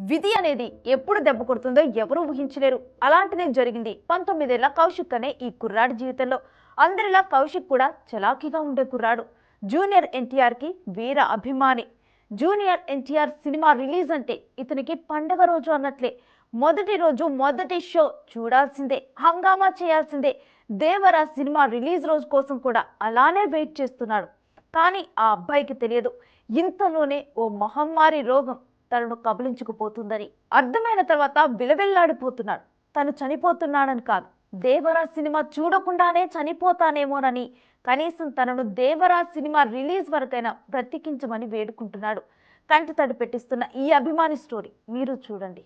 విధి అనేది ఎప్పుడు దెబ్బ కొడుతుందో ఎవరూ ఊహించలేరు. అలాంటిదే జరిగింది 19 ఏళ్ల కౌశిక్ అనే ఈ కుర్రాడి జీవితంలో. అందరిలా కౌశిక్ కూడా చలాకీగా ఉండే కుర్రాడు. జూనియర్ ఎన్టీఆర్ కి వీర అభిమాని. జూనియర్ ఎన్టీఆర్ సినిమా రిలీజ్ అంటే ఇతనికి పండగ రోజు అన్నట్లే. మొదటి రోజు మొదటి షో చూడాల్సిందే, హంగామా చేయాల్సిందే. దేవర సినిమా రిలీజ్ రోజు కోసం కూడా అలానే వెయిట్ చేస్తున్నాడు. కానీ ఆ అబ్బాయికి తెలియదు, ఇంతలోనే ఓ మహమ్మారి రోగం తనను కబలించుకుపోతుందని. అర్థమైన తర్వాత విలవిల్లాడిపోతున్నాడు. తను చనిపోతున్నాడని కాదు, దేవరా సినిమా చూడకుండానే చనిపోతానేమోనని. కనీసం తనను దేవరా సినిమా రిలీజ్ వరకైనా బ్రతికించమని వేడుకుంటున్నాడు. కంటి తడి పెట్టిస్తున్న ఈ అభిమాని స్టోరీ మీరు చూడండి.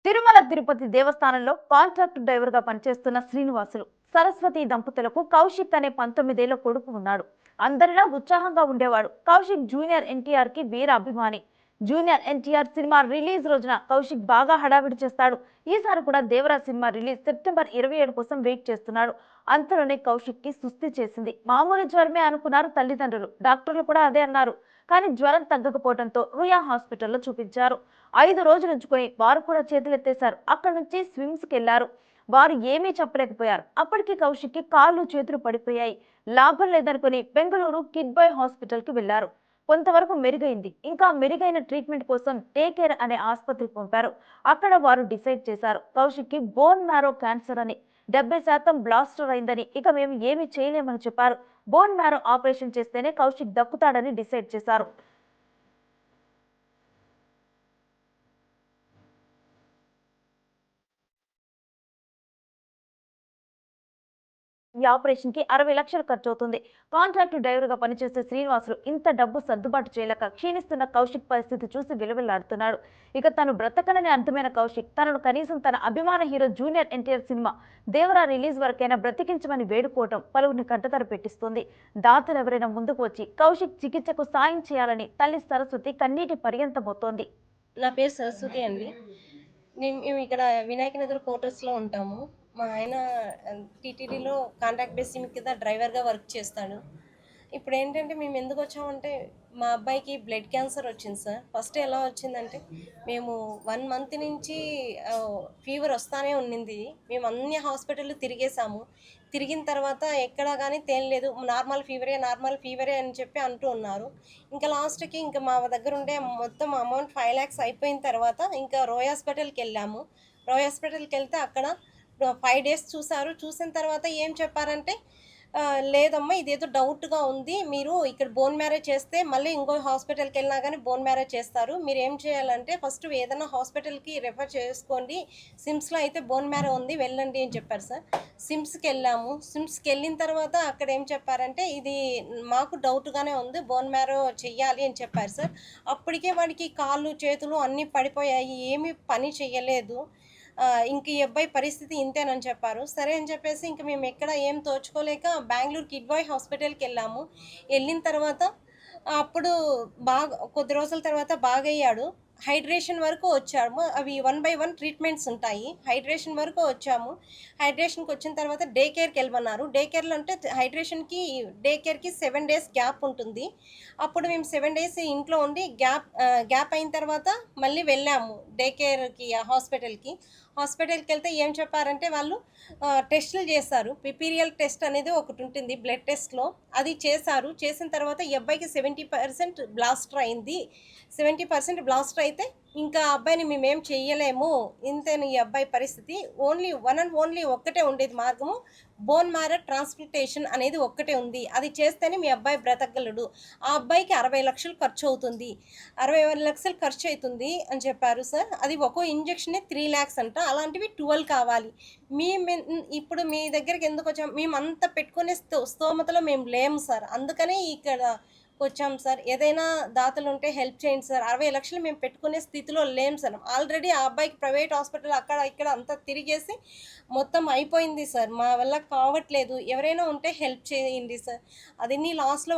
తిరుమల తిరుపతి దేవస్థానంలో కాంట్రాక్ట్ డ్రైవర్ గా పనిచేస్తున్న శ్రీనివాసులు సరస్వతి దంపతులకు కౌశిక్ అనే 19 ఏళ్ల కొడుకు ఉన్నాడు. అందరిలా ఉత్సాహంగా ఉండేవాడు. కౌశిక్ జూనియర్ ఎన్టీఆర్ కి వీర అభిమాని. జూనియర్ ఎన్టీఆర్ సినిమా రిలీజ్ రోజున కౌశిక్ బాగా హడావిడి చేస్తాడు. ఈసారి కూడా దేవరా సినిమా రిలీజ్ సెప్టెంబర్ 27 కోసం వెయిట్ చేస్తున్నాడు. అంతలోనే కౌశిక్ కి సుస్థి చేసింది. మామూలు జ్వరమే అనుకున్నారు తల్లిదండ్రులు, డాక్టర్లు కూడా అదే అన్నారు. కానీ జ్వరం తగ్గకపోవడంతో రుయా హాస్పిటల్లో చూపించారు. 5 రోజులు ఉంచుకొని వారు కూడా చేతులెత్తేశారు. అక్కడి నుంచి స్విమ్స్ కి వెళ్లారు. వారు ఏమీ చెప్పలేకపోయారు. అప్పటికి కౌశిక్ కి కాళ్ళు చేతులు పడిపోయాయి. లాభం లేదనుకుని బెంగళూరు కిడ్ బాయ్ హాస్పిటల్ కి వెళ్లారు. కొంతవరకు మెరుగైంది. ఇంకా మెరుగైన ట్రీట్మెంట్ కోసం టే కేర్ అనే ఆసుపత్రికి పంపారు. అక్కడ వారు డిసైడ్ చేశారు, కౌశిక్ కి బోన్ మ్యారో క్యాన్సర్ అని, 70% బ్లాస్టర్ అయిందని. ఇక మేము ఏమీ చేయలేమని చెప్పారు. బోన్ మ్యారో ఆపరేషన్ చేస్తేనే కౌశిక్ దక్కుతాడని డిసైడ్ చేశారు. ఈ ఆపరేషన్ కి 60 లక్షలు ఖర్చు అవుతుంది. కాంట్రాక్టు డ్రైవర్ గా పనిచేసే శ్రీనివాసులు ఇంత డబ్బు సర్దుబాటు చేయలేక క్షీణిస్తున్న కౌశిక్ పరిస్థితి చూసి విలువెల్లాడుతున్నాడు. ఇక తను బ్రతకనని అర్థమైన కౌశిక్ తనను కనీసం తన అభిమాన hero junior NTR cinema Devara release వరకైనా బ్రతికించమని వేడుకోవటం పలువురిని కంటతర పెట్టిస్తోంది. దాతలు ఎవరైనా ముందుకు వచ్చి కౌశిక్ చికిత్సకు సాయం చేయాలని తల్లి సరస్వతి కన్నీటి పర్యంతమవుతోంది. నా పేరు సరస్వతి అండి. మేము ఇక్కడ వినాయక నగర్ క్వార్టర్స్లో ఉంటాము. మా ఆయన టీటీడీలో కాంట్రాక్ట్ బేసిస్ కింద డ్రైవర్గా వర్క్ చేస్తాడు. ఇప్పుడు ఏంటంటే మేము ఎందుకు వచ్చామంటే మా అబ్బాయికి బ్లడ్ క్యాన్సర్ వచ్చింది సార్. ఫస్ట్ ఎలా వచ్చిందంటే మేము 1 మంత్ నుంచి ఫీవర్ వస్తానే ఉన్నింది. మేము అన్ని హాస్పిటళ్ళు తిరిగేసాము. తిరిగిన తర్వాత ఎక్కడా కానీ తేలలేదు. నార్మల్ ఫీవరే అని చెప్పి అంటూ ఉన్నారు. ఇంకా లాస్ట్కి ఇంకా మా దగ్గర ఉండే మొత్తం అమౌంట్ 5 lakhs అయిపోయిన తర్వాత ఇంకా రోయ్ హాస్పిటల్కి వెళ్ళాము. రోయ్ హాస్పిటల్కి వెళ్తే అక్కడ 5 days చూసారు. చూసిన తర్వాత ఏం చెప్పారంటే లేదమ్మా, ఇదేదో డౌట్గా ఉంది, మీరు ఇక్కడ బోన్ మ్యారేజ్ చేస్తే మళ్ళీ ఇంకో హాస్పిటల్కి వెళ్ళినా కానీ బోన్ మ్యారేజ్ చేస్తారు. మీరు ఏం చేయాలంటే ఫస్ట్ ఏదైనా హాస్పిటల్కి రెఫర్ చేసుకోండి, సిమ్స్లో అయితే బోన్ మ్యారో ఉంది, వెళ్ళండి అని చెప్పారు సార్. సిమ్స్కి వెళ్ళాము. సిమ్స్కి వెళ్ళిన తర్వాత అక్కడ ఏం చెప్పారంటే ఇది మాకు డౌట్గానే ఉంది, బోన్ మ్యారో చెయ్యాలి అని చెప్పారు సార్. అప్పటికే వాడికి కాళ్ళు చేతులు అన్నీ పడిపోయాయి, ఏమీ పని చెయ్యలేదు. ఇంక ఈ అబ్బాయి పరిస్థితి ఇంతేనని చెప్పారు. సరే అని చెప్పేసి ఇంక మేము ఎక్కడ ఏం తోచుకోలేక బెంగళూరు కిడ్ బాయ్ హాస్పిటల్కి వెళ్ళాము. వెళ్ళిన తర్వాత అప్పుడు కొద్ది రోజుల తర్వాత బాగయ్యాడు. హైడ్రేషన్ వరకు వచ్చాము. అవి 1 by 1 ట్రీట్మెంట్స్ ఉంటాయి. హైడ్రేషన్ వరకు వచ్చాము. హైడ్రేషన్కి వచ్చిన తర్వాత డే కేర్కి వెళ్ళమన్నారు. డే కేర్లో అంటే డే కేర్కి 7 days గ్యాప్ ఉంటుంది. అప్పుడు మేము 7 days ఇంట్లో ఉండి గ్యాప్ అయిన తర్వాత మళ్ళీ వెళ్ళాము డే కేర్కి హాస్పిటల్కి వెళ్తే ఏం చెప్పారంటే వాళ్ళు టెస్టులు చేశారు. పిపీరియల్ టెస్ట్ అనేది ఒకటి ఉంటుంది బ్లడ్ టెస్ట్లో, అది చేశారు. చేసిన తర్వాత ఈ అబ్బాయికి 70% బ్లాస్టర్ అయింది. 70% బ్లాస్టర్ అయితే ఇంకా అబ్బాయిని మేమేం చెయ్యలేము, ఇంతేను ఈ అబ్బాయి పరిస్థితి. ఓన్లీ ఒక్కటే ఉండేది మార్గము, బోన్ మ్యారో ట్రాన్స్ప్లాంటేషన్ అనేది ఒక్కటే ఉంది. అది చేస్తేనే మీ అబ్బాయి బ్రతకగలడు. ఆ అబ్బాయికి 60 లక్షలు ఖర్చు అవుతుంది, 60 లక్షలు ఖర్చు అవుతుంది అని చెప్పారు సార్. అది ఒక్కో ఇంజెక్షనే 3 lakhs అంట. అలాంటివి 12 కావాలి. ఇప్పుడు మీ దగ్గరికి ఎందుకు వచ్చాము, మేము అంత పెట్టుకునే స్తోమతలో మేము లేము సార్. అందుకనే ఇక్కడ వచ్చాం సార్. ఏదైనా దాతలు ఉంటే హెల్ప్ చేయండి సార్. 60 లక్షలు మేము పెట్టుకునే స్థితిలో లేం సార్. ఆల్రెడీ ఆ అబ్బాయికి ప్రైవేట్ హాస్పిటల్ అక్కడ ఇక్కడ అంతా తిరిగేసి మొత్తం అయిపోయింది సార్. మా వల్ల కావట్లేదు. ఎవరైనా ఉంటే హెల్ప్ చేయండి సార్. అది లాస్ట్‌లో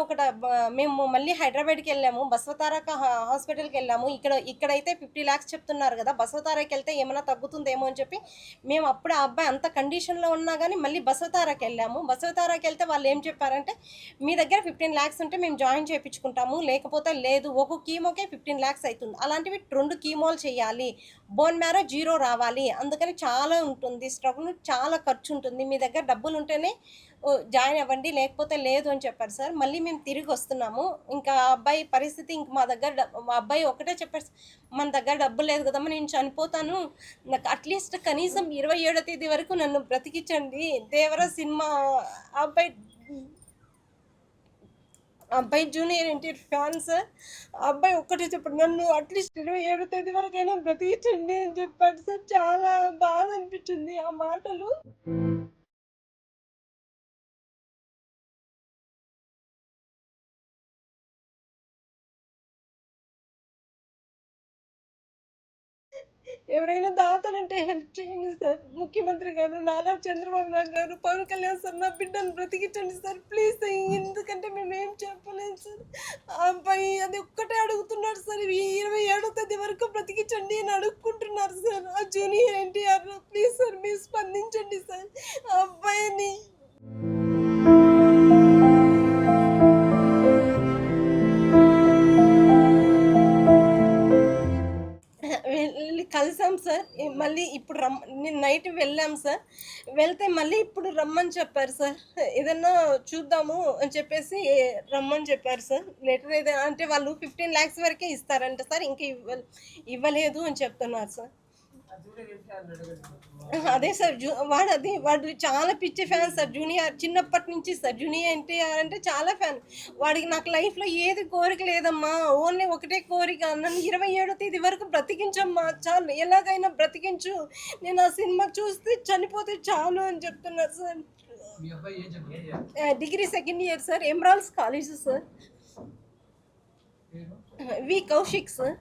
మేము మళ్ళీ హైదరాబాద్‌కి వెళ్ళాము. బసవతారక హాస్పిటల్‌కి వెళ్ళాము. ఇక్కడైతే 50 లాక్స్ చెప్తున్నారు కదా! బసవతారకి వెళ్తే ఏమైనా తగ్గుతుందేమో అని చెప్పి మేము అప్పుడు ఆ అబ్బాయి అంత కండిషన్‌లో ఉన్నా గానీ మళ్ళీ బసవతారకి వెళ్ళాము. బసవతారకి వెళ్తే వాళ్ళు ఏం చెప్పారంటే, మీ దగ్గర 15 లాక్స్ ఉంటే మేము జాయిన్ చేపించుకుంటాము, లేకపోతే లేదు. ఒక కీమోకే 15 లాక్స్ అవుతుంది. అలాంటివి 2 కీమోలు చేయాలి, బోన్ మ్యారో జీరో రావాలి, అందుకని చాలా ఉంటుంది స్ట్రగుల్, చాలా ఖర్చు ఉంటుంది, మీ దగ్గర డబ్బులు ఉంటేనే జాయిన్ అవ్వండి, లేకపోతే లేదు అని చెప్పారు సార్. మళ్ళీ మేము తిరిగి వస్తున్నాము. ఇంకా ఆ అబ్బాయి పరిస్థితి ఇంక మా అబ్బాయి ఒకటే చెప్పారు, మన దగ్గర డబ్బులు లేదు కదమ్మా, నేను చనిపోతాను, నాకు అట్లీస్ట్ కనీసం 27వ తేదీ వరకు నన్ను బ్రతికించండి. దేవరా సినిమా అబ్బాయి జూనియర్ ఎన్టీఆర్ ఫ్యాన్ సార్. ఆ అబ్బాయి ఒక్కటే చెప్పాడు, నన్ను అట్లీస్ట్ 27వ తేదీ వరకైనా బ్రతికించండి అని చెప్పాడు సార్. చాలా బాధ అనిపించింది ఆ మాటలు. ఎవరైనా దాతలుంటే హెల్ప్ చేయండి సార్. ముఖ్యమంత్రి గారు, నారా చంద్రబాబు నాయుడు గారు, పవన్ కళ్యాణ్ సార్, నా బిడ్డను బ్రతికించండి సార్ ప్లీజ్. ఎందుకంటే మేమేం చెప్పలేము సార్. ఆ అబ్బాయి అది ఒక్కటే అడుగుతున్నాడు సార్, 27వ తేదీ వరకు బ్రతికించండి అని అడుక్కుంటున్నారు సార్. ఆ జూనియర్ ఎన్టీఆర్ ప్లీజ్ సార్, మీరు స్పందించండి సార్ ఆ అబ్బాయిని. వెళ్ళి కలిసాం సార్. మళ్ళీ ఇప్పుడు నేను నైట్ వెళ్ళాం సార్. వెళ్తే మళ్ళీ ఇప్పుడు రమ్మని చెప్పారు సార్. ఏదన్నా చూద్దాము అని చెప్పేసి రమ్మని చెప్పారు సార్. లెటర్ ఏదైనా అంటే వాళ్ళు 15 లాక్స్ వరకే ఇస్తారంట సార్, ఇంకా ఇవ్వలేదు అని చెప్తున్నారు సార్. అదే సార్, వాడు చాలా పిచ్చి ఫ్యాన్ సార్. జూనియర్ చిన్నప్పటి నుంచి సార్, జూనియర్ ఎన్టీఆర్ అంటే చాలా ఫ్యాన్. వాడికి నాకు లైఫ్లో ఏది కోరిక లేదమ్మా, ఓన్లీ ఒకటే కోరిక, నన్ను 27వ తేదీ వరకు బ్రతికించమ్మా, చాలు, ఎలాగైనా బ్రతికించు, నేను ఆ సినిమా చూస్తే చనిపోతే చాలు అని చెప్తున్నారు sir. Degree second year sir, Emeralds college sir. V Kaushik sir.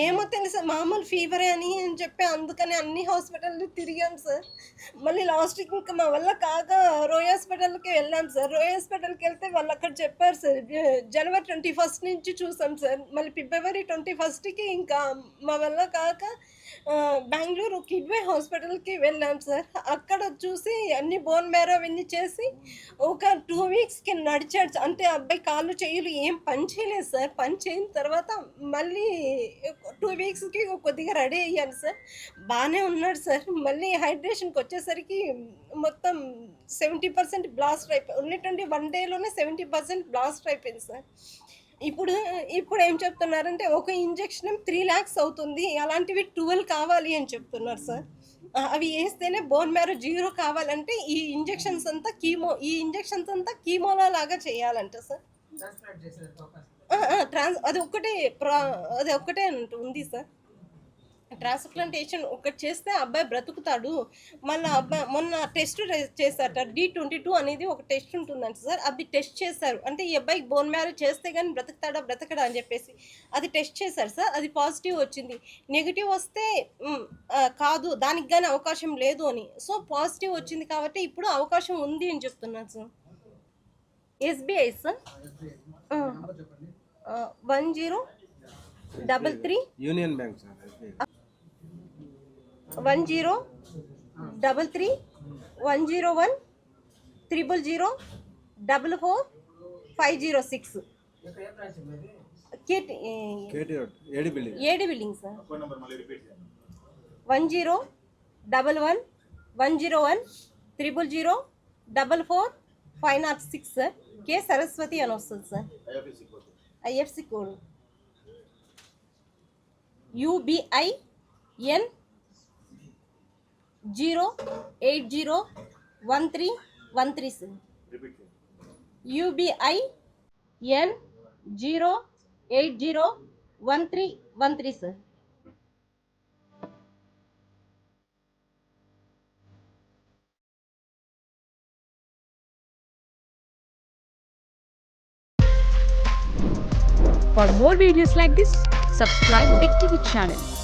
ఏమో తెలుసా, మామూలు ఫీవరే అని చెప్పి అందుకని అన్ని హాస్పిటల్ తిరిగాం సార్. మళ్ళీ లాస్ట్కి ఇంకా మా వల్ల కాక రోయ్ హాస్పిటల్కి వెళ్ళాం సార్. రోయ్ హాస్పిటల్కి వెళ్తే వాళ్ళు అక్కడ చెప్పారు సార్, జనవరి 21 నుంచి చూసాం సార్. మళ్ళీ ఫిబ్రవరి 21కి ఇంకా మా వల్ల కాక బెంగళూరు కిడ్వే హాస్పిటల్కి వెళ్ళాం సార్. అక్కడ చూసి అన్ని బోన్ మ్యారో అవన్నీ చేసి ఒక 2 వీక్స్కి నడిచాడు. అంటే అబ్బాయి కాళ్ళు చేయులు ఏం పని చేయలేదు సార్. పని చేయని తర్వాత మళ్ళీ 2 వీక్స్కి కొద్దిగా రెడీ అయ్యాను సార్. బాగానే ఉన్నాడు సార్. మళ్ళీ హైడ్రేషన్కి వచ్చేసరికి మొత్తం 70% బ్లాస్ట్ అయిపోయి, ఉన్నటువంటి 1 డేలోనే 70% బ్లాస్ట్ అయిపోయింది సార్. ఇప్పుడు ఏం చెప్తున్నారంటే ఒక ఇంజెక్షన్ 3 లాక్స్ అవుతుంది, అలాంటివి 12 కావాలి అని చెప్తున్నారు సార్. అవి వేస్తేనే బోన్ మ్యారో జీరో కావాలంటే ఈ ఇంజెక్షన్స్ అంతా కీమోలా లాగా చేయాలంట సార్. అది ఒక్కటే ఉంది సార్. ట్రాన్స్ప్లాంటేషన్ ఒకటి చేస్తే అబ్బాయి బ్రతుకుతాడు. మళ్ళీ మొన్న టెస్ట్ చేశారట, D22 అనేది ఒక టెస్ట్ ఉంటుందంట సార్. అది టెస్ట్ చేశారు. అంటే ఈ అబ్బాయికి బోన్ మ్యారో చేస్తే కానీ బ్రతకడా అని చెప్పేసి అది టెస్ట్ చేశారు సార్. అది పాజిటివ్ వచ్చింది. నెగిటివ్ వస్తే కాదు, దానికి కానీ అవకాశం లేదు అని. సో పాజిటివ్ వచ్చింది కాబట్టి ఇప్పుడు అవకాశం ఉంది అని చెప్తున్నాను sir. SBI sir 1033 union bank sir. 1033 101 000 44 506 AD building sir. 1011 101 000 44 506 sir. K Saraswati అని వస్తుంది sir. IFC code UBIN 0801313 sir. UBIN 0801313 sir. For more videos like this, subscribe Big TV channel.